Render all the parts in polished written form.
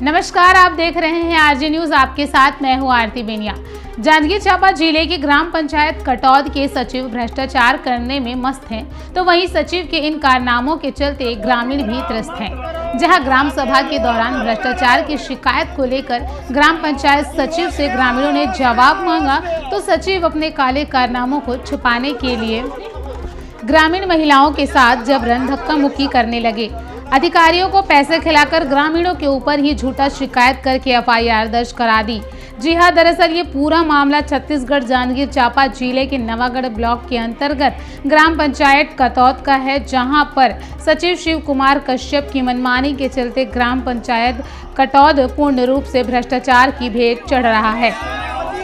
नमस्कार, आप देख रहे हैं आरजे न्यूज। आपके साथ मैं हूं आरती बेनिया। जांजगीर चांपा जिले की ग्राम पंचायत कटौद के सचिव भ्रष्टाचार करने में मस्त हैं, तो वहीं सचिव के इन कारनामों के चलते ग्रामीण भी त्रस्त हैं। जहां ग्राम सभा के दौरान भ्रष्टाचार की शिकायत को लेकर ग्राम पंचायत सचिव से ग्रामीणों ने जवाब मांगा, तो सचिव अपने काले कारनामों को छुपाने के लिए ग्रामीण महिलाओं के साथ जबरन धक्का मुक्की करने लगे। अधिकारियों को पैसे खिलाकर ग्रामीणों के ऊपर ही झूठा शिकायत करके एफआईआर दर्ज करा दी। जी हां, दरअसल ये पूरा मामला छत्तीसगढ़ जांजगीर चांपा जिले के नवागढ़ ब्लॉक के अंतर्गत ग्राम पंचायत कटौद का है, जहां पर सचिव शिव कुमार कश्यप की मनमानी के चलते ग्राम पंचायत कटौद पूर्ण रूप से भ्रष्टाचार की भेंट चढ़ रहा है।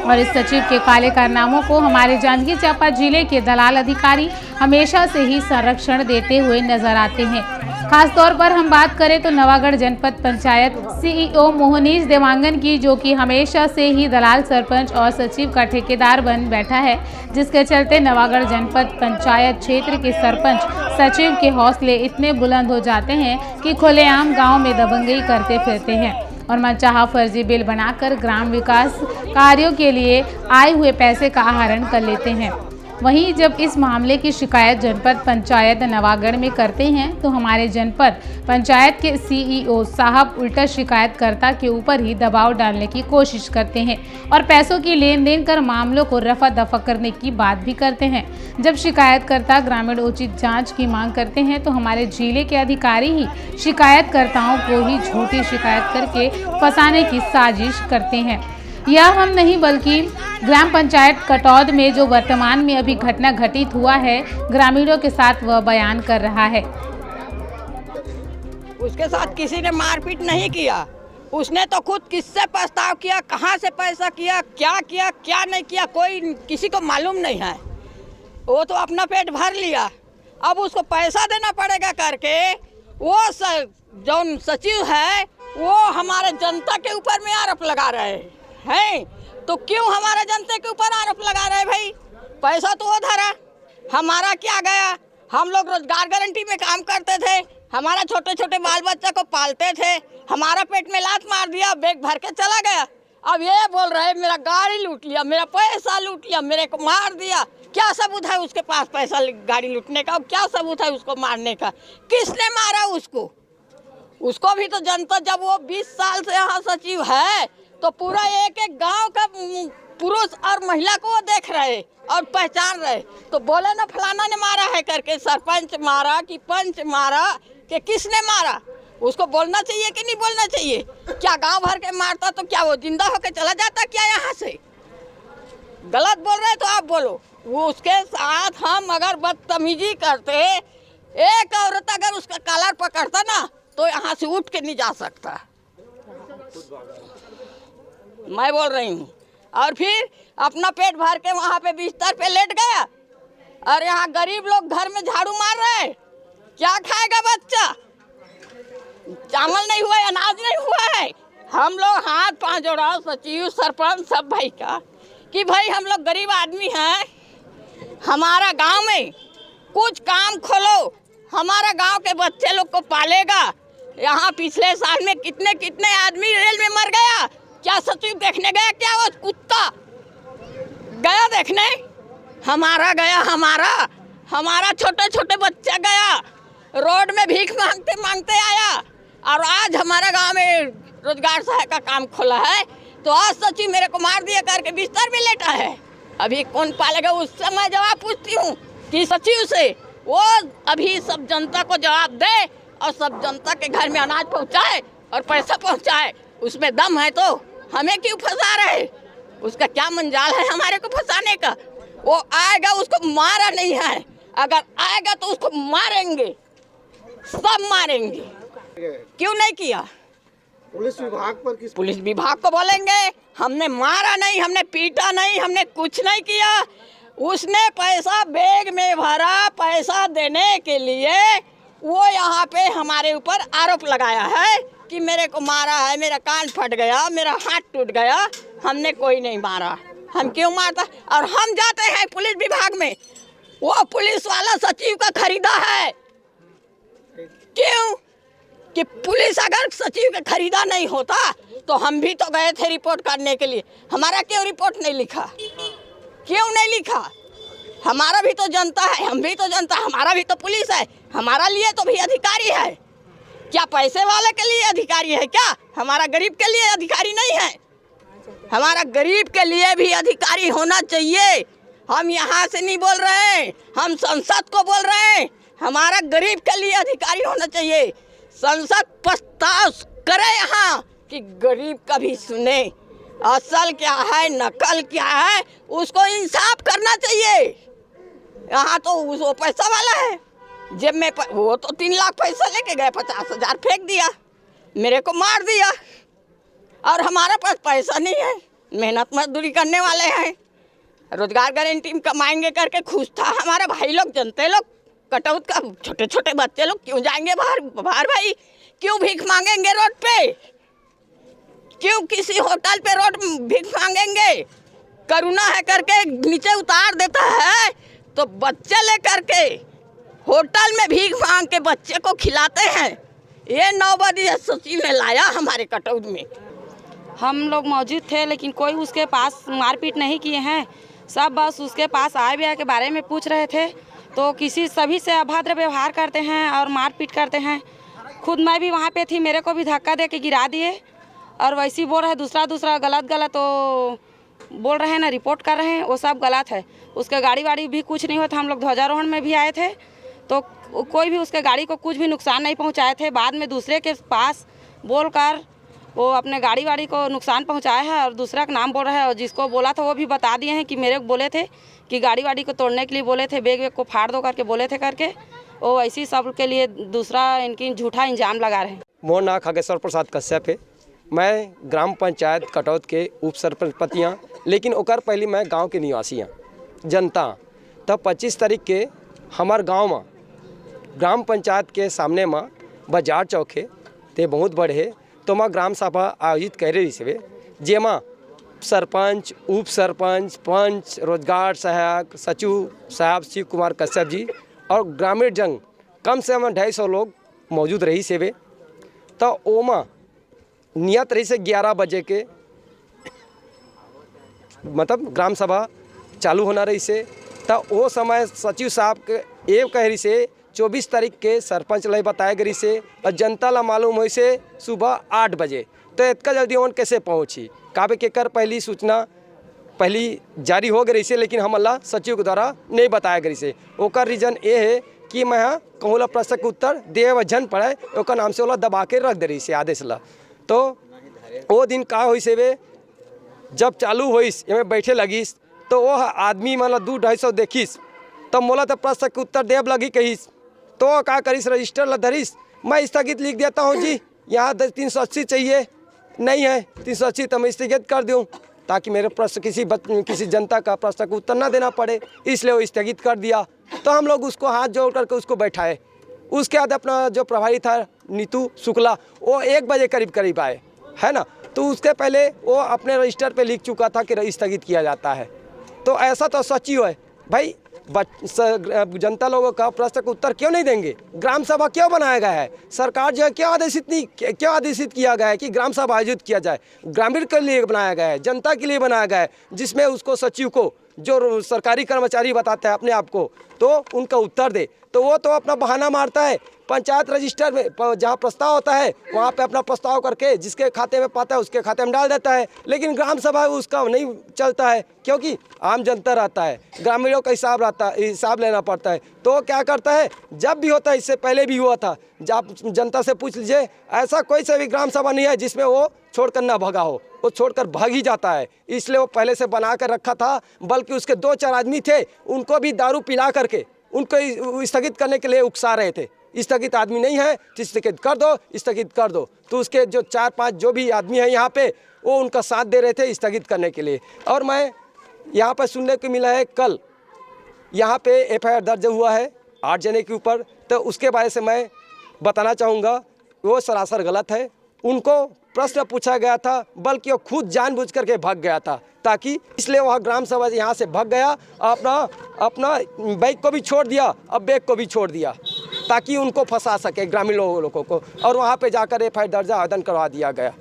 और इस सचिव के काले कारनामों को हमारे जांजगीर चांपा जिले के दलाल अधिकारी हमेशा से ही संरक्षण देते हुए नजर आते हैं। खास तौर पर हम बात करें तो नवागढ़ जनपद पंचायत सीईओ मोहनीश देवांगन की, जो कि हमेशा से ही दलाल सरपंच और सचिव का ठेकेदार बन बैठा है, जिसके चलते नवागढ़ जनपद पंचायत क्षेत्र के सरपंच सचिव के हौसले इतने बुलंद हो जाते हैं कि खुलेआम गांव में दबंगई करते फिरते हैं और मनचाहा फर्जी बिल बनाकर ग्राम विकास कार्यों के लिए आए हुए पैसे का आहरण कर लेते हैं। वहीं जब इस मामले की शिकायत जनपद पंचायत नवागढ़ में करते हैं, तो हमारे जनपद पंचायत के सीईओ साहब उल्टा शिकायतकर्ता के ऊपर ही दबाव डालने की कोशिश करते हैं और पैसों की लेन देन कर मामलों को रफा दफा करने की बात भी करते हैं। जब शिकायतकर्ता ग्रामीण उचित जांच की मांग करते हैं, तो हमारे जिले के अधिकारी ही शिकायतकर्ताओं को ही झूठी शिकायत करके फंसाने की साजिश करते हैं। यह हम नहीं बल्कि ग्राम पंचायत कटौद में जो वर्तमान में अभी घटना घटित हुआ है, ग्रामीणों के साथ वह बयान कर रहा है। उसके साथ किसी ने मारपीट नहीं किया, उसने तो खुद किससे प्रस्ताव किया, कहाँ से पैसा किया क्या नहीं किया, कोई किसी को मालूम नहीं है। वो तो अपना पेट भर लिया, अब उसको पैसा देना पड़ेगा करके वो जो सचिव है वो हमारे जनता के ऊपर में आरोप लगा रहे हैं। तो क्यों हमारे जनता के ऊपर आरोप लगा रहे भाई? पैसा तो वो धरा, हमारा क्या गया? हम लोग रोजगार गारंटी में काम करते थे, हमारा छोटे छोटे बाल बच्चा को पालते थे, हमारा पेट में लात मार दिया, बैग भर के चला गया। अब ये बोल रहे मेरा गाड़ी लूट लिया, मेरा पैसा लूट लिया, मेरे को मार दिया। क्या सबूत है उसके पास पैसा गाड़ी लूटने का? क्या सबूत है उसको मारने का? किसने मारा उसको? उसको भी तो जनता, जब वो 20 साल से यहाँ सचिव है तो पूरा एक एक गांव का पुरुष और महिला को वो देख रहे और पहचान रहे, तो बोले ना फलाना ने मारा है करके, सरपंच मारा कि पंच मारा कि किसने मारा? उसको बोलना चाहिए कि नहीं बोलना चाहिए? क्या गांव भर के मारता तो क्या वो जिंदा होके चला जाता क्या यहाँ से? गलत बोल रहे तो आप बोलो। वो उसके साथ हम अगर बदतमीजी करते, एक औरत अगर उसका कॉलर पकड़ता ना तो यहाँ से उठ के नहीं जा सकता, मैं बोल रही हूँ। और फिर अपना पेट भर के वहाँ पे बिस्तर पे लेट गया और यहाँ गरीब लोग घर में झाड़ू मार रहे हैं। क्या खाएगा बच्चा? चावल नहीं हुआ, अनाज नहीं हुआ है। हम लोग हाथ पांव जोड़ा सचिव सरपंच सब भाई का कि भाई हम लोग गरीब आदमी हैं, हमारा गांव में कुछ काम खोलो, हमारा गांव के बच्चे लोग को पालेगा। यहाँ पिछले साल में कितने कितने आदमी रेल में मर गया, क्या सचिव देखने गया? क्या वो कुत्ता गया देखने? हमारा गया, हमारा छोटे छोटे बच्चा गया, रोड में भीख मांगते मांगते आया और आज हमारा गांव में रोजगार सहायक का काम खोला है, तो आज सचिव मेरे को मार दिया करके बिस्तर में लेटा है। अभी कौन पालेगा? उससे मैं जवाब पूछती हूँ कि सचिव से वो अभी सब जनता को जवाब दे और सब जनता के घर में अनाज पहुँचाए और पैसा पहुँचाए। उसमें दम है तो हमें क्यों फंसा रहे? उसका क्या मंजाल है हमारे को फंसाने का? वो आएगा, उसको मारा नहीं है, अगर आएगा तो उसको मारेंगे, सब मारेंगे। क्यों नहीं किया? पुलिस विभाग पर पुलिस विभाग को बोलेंगे हमने मारा नहीं, हमने पीटा नहीं, हमने कुछ नहीं किया। उसने पैसा बैग में भरा, पैसा देने के लिए वो यहाँ पे हमारे ऊपर आरोप लगाया है कि मेरे को मारा है, मेरा कान फट गया, मेरा हाथ टूट गया। हमने कोई नहीं मारा, हम क्यों मारता? और हम जाते हैं पुलिस विभाग में, वो पुलिस वाला सचिव का खरीदा है। क्यों? कि पुलिस अगर सचिव के खरीदा नहीं होता तो हम भी तो गए थे रिपोर्ट करने के लिए। हमारा क्यों रिपोर्ट नहीं लिखा, क्यों नहीं लिखा? हमारा भी तो जनता है, हम भी तो जनता, हमारा भी तो पुलिस है, हमारा लिए तो भी अधिकारी है। क्या पैसे वाले के लिए अधिकारी है क्या? हमारा गरीब के लिए अधिकारी नहीं है। हमारा गरीब के लिए भी अधिकारी होना चाहिए। हम यहाँ से नहीं बोल रहे हैं, हम संसद को बोल रहे हैं। हमारा गरीब के लिए अधिकारी होना चाहिए। संसद प्रस्ताव करे यहाँ कि गरीब का भी सुने, असल क्या है नकल क्या है उसको इंसाफ करना चाहिए। यहाँ तो वो पैसा वाला है, जेब में वो तो 3 लाख पैसा लेके गए, 50,000 फेंक दिया, मेरे को मार दिया। और हमारा पास पैसा नहीं है, मेहनत मजदूरी करने वाले हैं, रोजगार गारंटी में कमाएंगे करके खुश था हमारा भाई लोग, जनते लोग। कटौत का छोटे छोटे बच्चे लोग क्यों जाएंगे बाहर भाई? क्यों भीख मांगेंगे रोड पे? क्यों किसी होटल पे रोड भीख मांगेंगे? करुणा है करके नीचे उतार देता है तो बच्चे ले करके होटल में भीख मांग के बच्चे को खिलाते हैं। ये नौबदी सचिव ने लाया हमारे कटौत में। हम लोग मौजूद थे लेकिन कोई उसके पास मारपीट नहीं किए हैं। सब बस उसके पास आए व्यय के बारे में पूछ रहे थे तो सभी से अभद्र व्यवहार करते हैं और मारपीट करते हैं। खुद मैं भी वहाँ पे थी, मेरे को भी धक्का दे के गिरा दिए और वैसे ही बोल रहे दूसरा गलत तो बोल रहे हैं ना, रिपोर्ट कर रहे हैं, वो सब गलत है। उसके गाड़ी वाड़ी भी कुछ नहीं होता। हम लोग ध्वजारोहण में भी आए थे तो कोई भी उसके गाड़ी को कुछ भी नुकसान नहीं पहुंचाए थे। बाद में दूसरे के पास बोलकर वो अपने गाड़ी वाड़ी को नुकसान पहुंचाया है और दूसरा का नाम बोल रहा है। और जिसको बोला था वो भी बता दिए हैं कि मेरे को बोले थे कि गाड़ी वाड़ी को तोड़ने के लिए बोले थे, बैग को फाड़ दो करके बोले थे करके। वो ऐसी सब के लिए दूसरा इनकी झूठा इल्जाम लगा रहे हैं। मोर नाम खगेश्वर प्रसाद कश्यप है। मैं ग्राम पंचायत कटौत के उप सरपंच हाँ, लेकिन ओकर पहले मैं गांव के निवासी हाँ, जनता। तब 25 तारीख के हमार गांव में ग्राम पंचायत के सामने में बाजार चौक है, ते बहुत बड़े है। तो मैं ग्राम सभा आयोजित कर रही से, जेमा सरपंच, उप सरपंच, पंच, रोजगार सहायक, सचिव साहब शिव कुमार कश्यप जी और ग्रामीण जन कम से कम 250 लोग मौजूद रही से। तो ओमा नियत रही से 11 बजे के मतलब ग्राम सभा चालू होना रही से। तो वो समय सचिव साहब के एक कह रही से 24 तारीख के सरपंच लाई बताया गई से और जनता ला मालूम हुई से सुबह 8 बजे। तो इतना जल्दी ओन कैसे पहुँची? काबे के कर पहली सूचना पहली जारी हो गई से, लेकिन हमला सचिव के द्वारा नहीं बताया गई से। ओकर रीजन ये है कि मैं कहूँला प्रश्न के उत्तर दे वजन पड़े ओकर नाम से ओला दबा के रख दे रही से आदेश ला। तो वो दिन का हुई से वे जब चालू होइस एमें बैठे लगिस तो वो आदमी मतलब 200-250 देखिस तब मोला तो प्रश्न के उत्तर देव लगी कहिस। तो का करिस रजिस्टर ला धरिस, मैं स्थगित लिख देता हूँ जी, यहाँ 380 चाहिए, नहीं है 380 तो मैं स्थगित कर दूँ ताकि मेरे प्रश्न किसी जनता का प्रश्न का उत्तर ना देना पड़े, इसलिए वो स्थगित कर दिया। तो हम लोग उसको हाथ जोड़ करके उसको बैठाए। उसके बाद अपना जो प्रभारी था नीतू शुक्ला वो 1 बजे करीब आए, है ना। तो उसके पहले वो अपने रजिस्टर पे लिख चुका था कि स्थगित किया जाता है। तो ऐसा तो सचिव है भाई, जनता लोगों का प्रश्न का उत्तर क्यों नहीं देंगे? ग्राम सभा क्यों बनाया गया है? सरकार जो है क्यों आदेशित किया गया है कि ग्राम सभा आयोजित किया जाए? ग्रामीण के लिए बनाया गया है, जनता के लिए बनाया गया है, जिसमें उसको सचिव को जो सरकारी कर्मचारी बताता है अपने आप को तो उनका उत्तर दे। तो वो तो अपना बहाना मारता है, पंचायत रजिस्टर में जहाँ प्रस्ताव होता है वहाँ पे अपना प्रस्ताव करके जिसके खाते में पाता है उसके खाते में डाल देता है, लेकिन ग्राम सभा उसका नहीं चलता है क्योंकि आम जनता रहता है, ग्रामीणों का हिसाब लेना पड़ता है। तो क्या करता है, जब भी होता है, इससे पहले भी हुआ था, जब जनता से पूछ लीजिए, ऐसा कोई सा भी ग्राम सभा नहीं है जिसमें वो छोड़कर ना भगा हो, वो छोड़कर भाग ही जाता है। इसलिए वो पहले से बना कर रखा था, बल्कि उसके 2-4 आदमी थे उनको भी दारू पिला करके उनको स्थगित करने के लिए उकसा रहे थे। स्थगित आदमी नहीं है तो स्थगित कर दो। तो उसके जो 4-5 जो भी आदमी हैं यहाँ पे वो उनका साथ दे रहे थे स्थगित करने के लिए। और मैं यहाँ पर सुनने को मिला है कल यहाँ पे FIR दर्ज हुआ है 8 जने के ऊपर। तो उसके बारे से मैं बताना चाहूँगा वो सरासर गलत है। उनको प्रश्न पूछा गया था, बल्कि वो खुद जानबूझ करके भाग गया था, ताकि इसलिए वह ग्राम सभा यहाँ से भाग गया, अपना बैग को भी छोड़ दिया, अब बैग को भी छोड़ दिया। ताकि उनको फंसा सके ग्रामीण लोगों को, और वहाँ पे जाकर FIR दर्ज आवेदन करवा दिया गया।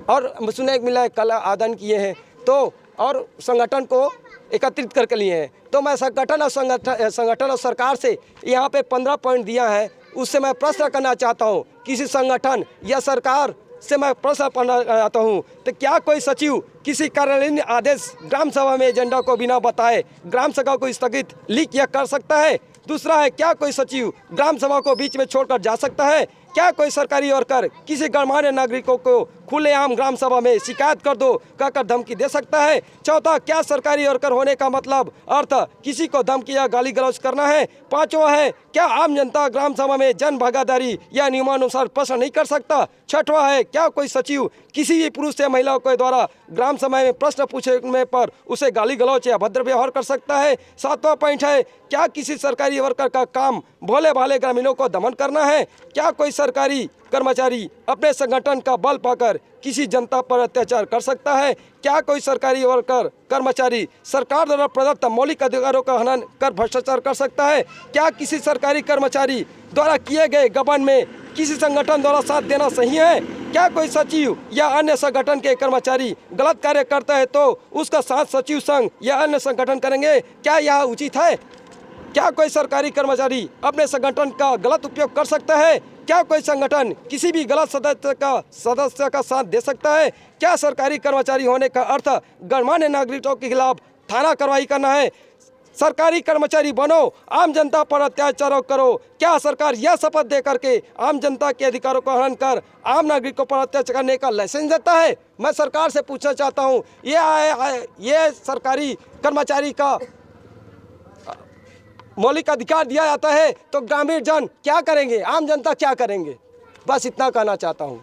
और सुनने को मिला है कल आवेदन किए हैं तो और संगठन को एकत्रित करके लिए हैं। तो मैं संगठन और सरकार से यहाँ पे 15 पॉइंट दिया है, उससे मैं प्रश्न करना चाहता हूँ। किसी संगठन या सरकार से मैं प्रश्न करना चाहता हूँ, तो क्या कोई सचिव किसी कार्यालयीन आदेश ग्राम सभा में एजेंडा को बिना बताए ग्राम सभा को स्थगित लीक या कर सकता है? दूसरा है, क्या कोई सचिव ग्राम सभा को बीच में छोड़कर जा सकता है? क्या कोई सरकारी वर्कर किसी गणमान्य नागरिकों को खुलेआम ग्राम सभा में शिकायत कर दो कहकर धमकी दे सकता है? चौथा, क्या सरकारी वर्कर होने का मतलब अर्थ किसी को धमकी या गाली गलौज करना है? पांचवा है, क्या आम जनता ग्राम सभा में जन भागीदारी या नियमानुसार प्रश्न नहीं कर सकता? छठवा है, क्या कोई सचिव किसी भी पुरुष या महिला के द्वारा ग्राम सभा में प्रश्न पूछने पर उसे गाली गलौज या अभद्र व्यवहार कर सकता है? सातवां पॉइंट है, क्या किसी सरकारी वर्कर का काम भोले भाले ग्रामीणों को दमन करना है? क्या कोई सरकारी कर्मचारी अपने संगठन का बल पाकर किसी जनता पर अत्याचार कर सकता है? क्या कोई सरकारी वर्कर कर्मचारी सरकार द्वारा प्रदत्त मौलिक अधिकारों का हनन कर भ्रष्टाचार कर सकता है? क्या किसी सरकारी कर्मचारी द्वारा किए गए गबन में किसी संगठन द्वारा साथ देना सही है? क्या कोई सचिव या अन्य संगठन के कर्मचारी गलत कार्य करता है तो उसका साथ सचिव संघ या अन्य संगठन करेंगे? क्या यह उचित है? क्या कोई सरकारी कर्मचारी अपने संगठन का गलत उपयोग कर सकता है? क्या कोई संगठन किसी भी गलत सदस्य का साथ दे सकता है? क्या सरकारी कर्मचारी होने का अर्थ गणमान्य नागरिकों के खिलाफ थाना कार्रवाई करना है? सरकारी कर्मचारी बनो, आम जनता पर अत्याचार करो। क्या सरकार यह शपथ दे करके आम जनता के अधिकारों को हनन कर आम नागरिकों पर अत्याचार करने का लाइसेंस देता है? मैं सरकार से पूछना चाहता हूँ, ये सरकारी कर्मचारी का मौलिक अधिकार दिया जाता है तो ग्रामीण जन क्या करेंगे, आम जनता क्या करेंगे? बस इतना कहना चाहता हूँ।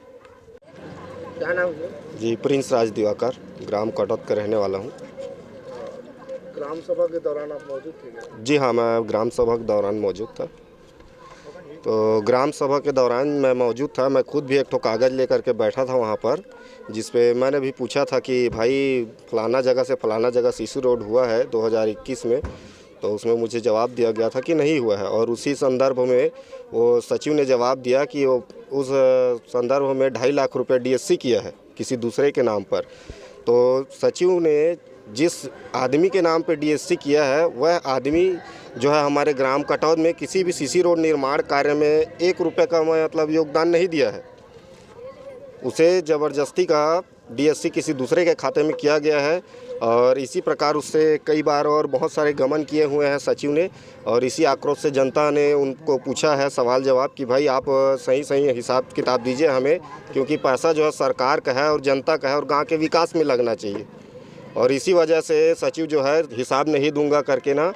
क्या नाम है? जी, प्रिंस राज दिवाकर, ग्राम कटौत का रहने वाला हूँ। ग्राम सभा के दौरान आप मौजूद थे क्या? जी हाँ, मैं ग्राम सभा के दौरान मौजूद था। तो ग्राम सभा के दौरान मैं मौजूद था। मैं खुद भी एक ठो कागज़ लेकर के बैठा था वहाँ पर, जिस पे मैंने भी पूछा था कि भाई फलाना जगह से फलाना जगह सीसी रोड हुआ है 2021 में। तो उसमें मुझे जवाब दिया गया था कि नहीं हुआ है, और उसी संदर्भ में वो सचिव ने जवाब दिया कि वो उस संदर्भ में 2.5 लाख रुपए DSC किया है किसी दूसरे के नाम पर। तो सचिव ने जिस आदमी के नाम पे DSC किया है वह आदमी जो है हमारे ग्राम कटौत में किसी भी सीसी रोड निर्माण कार्य में 1 रुपये का मतलब योगदान नहीं दिया है। उसे ज़बरदस्ती का DSC किसी दूसरे के खाते में किया गया है, और इसी प्रकार उससे कई बार और बहुत सारे गमन किए हुए हैं सचिव ने। और इसी आक्रोश से जनता ने उनको पूछा है सवाल जवाब कि भाई आप सही हिसाब किताब दीजिए हमें, क्योंकि पैसा जो है सरकार का है और जनता का है और गांव के विकास में लगना चाहिए। और इसी वजह से सचिव जो है हिसाब नहीं दूंगा करके ना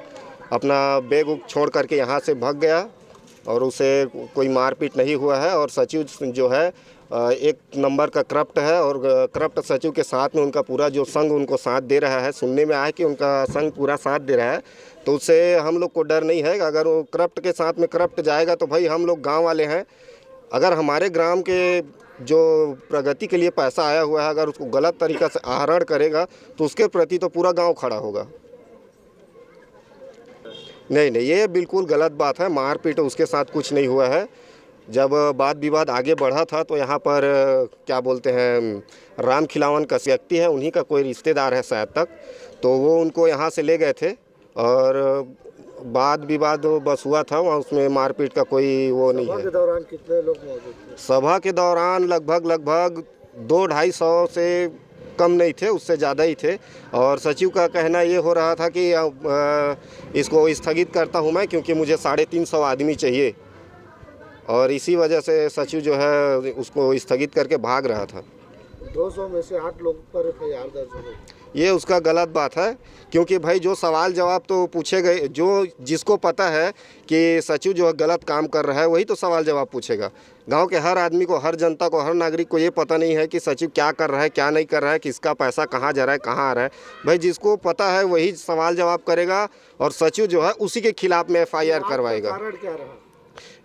अपना बैग छोड़ करके यहाँ से भाग गया, और उसे कोई मारपीट नहीं हुआ है। और सचिव जो है एक नंबर का करप्ट है, और करप्ट सचिव के साथ में उनका पूरा जो संघ उनको साथ दे रहा है। सुनने में आया कि उनका संघ पूरा साथ दे रहा है, तो उससे हम लोग को डर नहीं है। अगर वो करप्ट के साथ में करप्ट जाएगा तो भाई हम लोग गांव वाले हैं, अगर हमारे ग्राम के जो प्रगति के लिए पैसा आया हुआ है अगर उसको गलत तरीक़ा से आहरण करेगा तो उसके प्रति तो पूरा गाँव खड़ा होगा। नहीं, ये बिल्कुल गलत बात है। मारपीट उसके साथ कुछ नहीं हुआ है। जब वाद विवाद आगे बढ़ा था तो यहाँ पर क्या बोलते हैं, राम खिलावन का व्यक्ति है, उन्हीं का कोई रिश्तेदार है शायद तक, तो वो उनको यहाँ से ले गए थे और वाद विवाद बस हुआ था वहाँ, उसमें मारपीट का कोई वो नहीं है। सभा के दौरान कितने लोग मौजूद थे? सभा के दौरान लगभग 200-250 से कम नहीं थे, उससे ज़्यादा ही थे। और सचिव का कहना ये हो रहा था कि इसको स्थगित करता हूँ मैं, क्योंकि मुझे 350 आदमी चाहिए, और इसी वजह से सचिव जो है उसको स्थगित करके भाग रहा था। 200 में से 8 लोग पर FIR दर्ज हो गई। ये उसका गलत बात है, क्योंकि भाई जो सवाल जवाब तो पूछे गए, जो जिसको पता है कि सचिव जो है गलत काम कर रहा है वही तो सवाल जवाब पूछेगा। गांव के हर आदमी को, हर जनता को, हर नागरिक को ये पता नहीं है कि सचिव क्या कर रहा है, क्या नहीं कर रहा है, किसका पैसा कहाँ जा रहा है, कहाँ आ रहा है। भाई जिसको पता है वही सवाल जवाब करेगा, और सचिव जो है उसी के खिलाफ में FIR करवाएगा। कारण क्या रहा?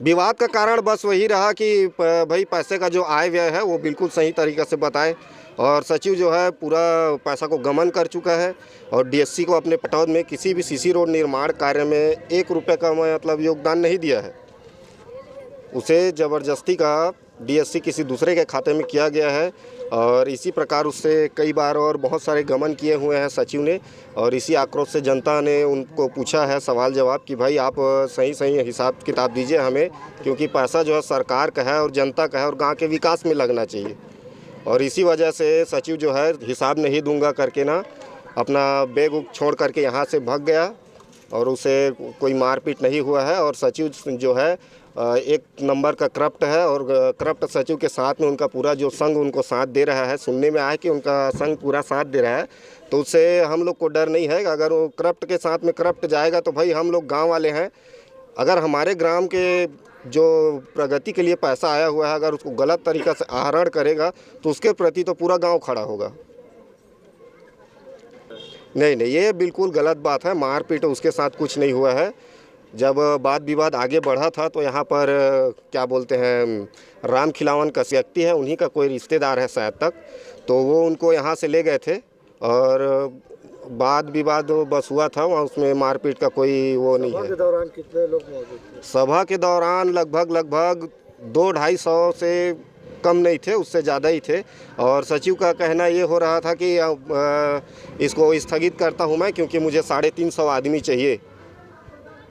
विवाद का कारण बस वही रहा कि भाई पैसे का जो आय व्यय है वो बिल्कुल सही तरीक़े से बताए, और सचिव जो है पूरा पैसा को गमन कर चुका है, और DSC को अपने कटौत में किसी भी सीसी रोड निर्माण कार्य में 1 रुपये का मतलब योगदान नहीं दिया है। उसे ज़बरदस्ती का डीएससी किसी दूसरे के खाते में किया गया है और इसी प्रकार उससे कई बार और बहुत सारे गमन किए हुए हैं सचिव ने। और इसी आक्रोश से जनता ने उनको पूछा है सवाल जवाब कि भाई आप सही सही हिसाब किताब दीजिए हमें, क्योंकि पैसा जो है सरकार का है और जनता का है और गांव के विकास में लगना चाहिए। और इसी वजह से सचिव जो है हिसाब नहीं दूंगा करके ना अपना बैग छोड़ करके यहाँ से भाग गया और उसे कोई मारपीट नहीं हुआ है। और सचिव जो है एक नंबर का करप्ट है और करप्ट सचिव के साथ में उनका पूरा जो संघ उनको साथ दे रहा है। सुनने में आया कि उनका संघ पूरा साथ दे रहा है, तो उससे हम लोग को डर नहीं है। अगर वो करप्ट के साथ में करप्ट जाएगा तो भाई हम लोग गांव वाले हैं, अगर हमारे ग्राम के जो प्रगति के लिए पैसा आया हुआ है अगर उसको गलत तरीक़ा से आहरण करेगा तो उसके प्रति तो पूरा गाँव खड़ा होगा। नहीं, ये बिल्कुल गलत बात है। मारपीट उसके साथ कुछ नहीं हुआ है। जब वाद विवाद आगे बढ़ा था तो यहाँ पर क्या बोलते हैं राम खिलावन का व्यक्ति है, उन्हीं का कोई रिश्तेदार है शायद तक, तो वो उनको यहाँ से ले गए थे और वाद विवाद बस हुआ था वहाँ, उसमें मारपीट का कोई वो नहीं है। सभा के दौरान कितने लोग मौजूद थे? सभा के दौरान लगभग 200-250 से कम नहीं थे, उससे ज़्यादा ही थे। और सचिव का कहना ये हो रहा था कि इसको स्थगित करता हूँ मैं, क्योंकि मुझे 350 आदमी चाहिए।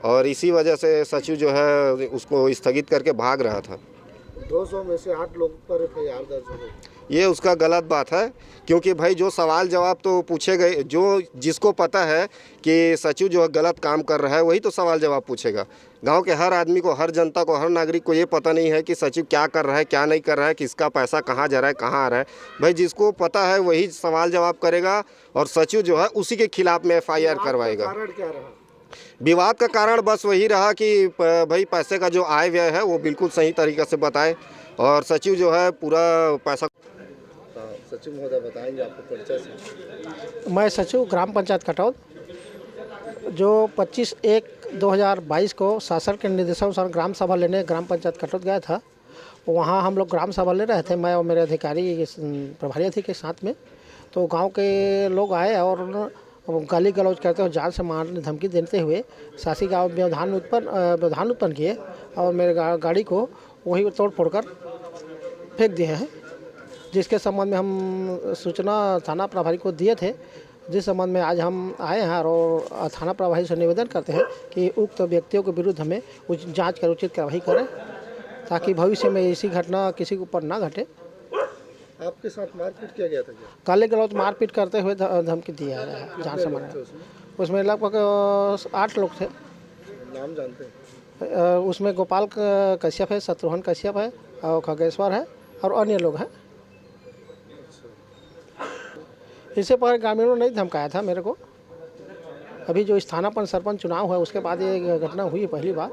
और इसी वजह से सचिव जो है उसको स्थगित करके भाग रहा था। 200 में से 8 लोग पर एफआईआर दर्ज हो गई। ये उसका गलत बात है, क्योंकि भाई जो सवाल जवाब तो पूछे गए, जो जिसको पता है कि सचिव जो है गलत काम कर रहा है वही तो सवाल जवाब पूछेगा। गांव के हर आदमी को, हर जनता को, हर नागरिक को ये पता नहीं है कि सचिव क्या कर रहा है, क्या नहीं कर रहा है, किसका पैसा कहाँ जा रहा है, कहाँ आ रहा है। भाई जिसको पता है वही सवाल जवाब करेगा और सचिव जो है उसी के खिलाफ में एफआईआर करवाएगा। कारण क्या रहा? विवाद का कारण बस वही रहा कि भाई पैसे का जो आय व्यय है वो बिल्कुल सही तरीक़े से बताए और सचिव जो है पूरा पैसा। सचिव महोदय बताएंगे आपको परिचय से। मैं सचिव ग्राम पंचायत कटौद, जो 25/1/2022 को शासन के निर्देशानुसार ग्राम सभा लेने ग्राम पंचायत कटौद गया था। वहाँ हम लोग ग्राम सभा ले रहे थे, मैं और मेरे अधिकारी प्रभारी अधिकारी के साथ में। तो गांव के लोग आए और गाली गलौज करते हुए जान से मारने धमकी देते हुए शासी गाँव व्यवधान उत्पन्न किए और मेरे गाड़ी को वही तोड़ फोड़ कर फेंक दिए हैं, जिसके संबंध में हम सूचना थाना प्रभारी को दिए थे, जिस संबंध में आज हम आए हैं और थाना प्रभारी से निवेदन करते हैं कि उक्त व्यक्तियों के विरुद्ध हमें जांच कर उचित कार्रवाई करें, ताकि भविष्य में ऐसी घटना किसी के ऊपर ना घटे। आपके साथ मारपीट किया गया था क्या? गाली गलौज मारपीट करते हुए धमकी दिया है जान से मारने। उसमें लगभग 8 लोग थे। नाम जानते हैं? उसमें गोपाल कश्यप है, शत्रुघ्न कश्यप है और खगेश्वर है और अन्य लोग हैं। इससे पहले ग्रामीणों ने धमकाया था मेरे को। अभी जो स्थानापन्न सरपंच चुनाव हुआ उसके बाद ये घटना हुई पहली बार,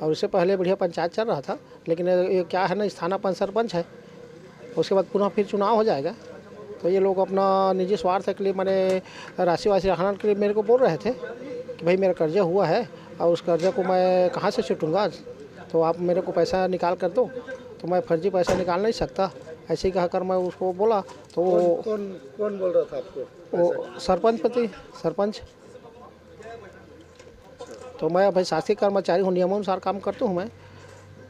और इससे पहले बढ़िया पंचायत चल रहा था। लेकिन ये क्या है ना, स्थानापन्न सरपंच है, उसके बाद पुनः फिर चुनाव हो जाएगा। तो ये लोग अपना निजी स्वार्थ के लिए, मैंने राशि वासी हनन के लिए मेरे को बोल रहे थे कि भाई मेरा कर्जा हुआ है और उस कर्जे को मैं कहाँ से छूटूंगा, तो आप मेरे को पैसा निकाल कर दो। तो मैं फर्जी पैसा निकाल नहीं सकता, ऐसे ही कहकर मैं उसको बोला। तो कौन बोल रहा था आपको? वो सरपंच। तो मैं भाई शासकीय कर्मचारी हूँ, नियमानुसार काम करता हूँ मैं,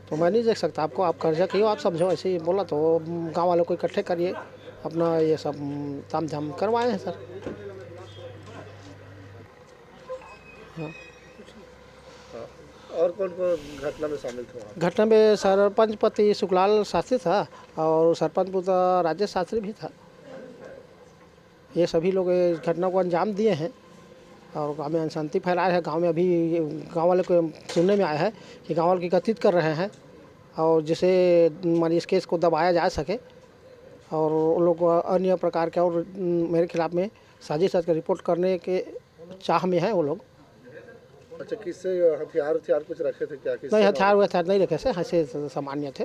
तो मैं नहीं देख सकता आपको। आप कर्जा कहिए, आप समझो, ऐसे ही बोला। तो गांव वालों को इकट्ठे करिए, अपना ये सब ताम झाम करवाए हैं सर। हाँ। और कौन घटना में शामिल थे? घटना में सरपंच पति सुखलाल शास्त्री था और सरपंच पुत्र राजेश शास्त्री भी था। ये सभी लोग इस घटना को अंजाम दिए हैं और गाँव में अशांति फैलाए हैं। गांव में अभी गांव वाले को सुनने में आया है कि गांव वाले की कथित कर रहे हैं, और जिसे हमारी इस केस को दबाया जा सके। और उन लोग अन्य प्रकार के और मेरे खिलाफ में साजिश करके रिपोर्ट करने के चाह में है वो लोग। अच्छा, किससे हथियार कुछ रखे थे क्या? नहीं, हथियार नहीं रखे थे, ऐसे सामान्य थे।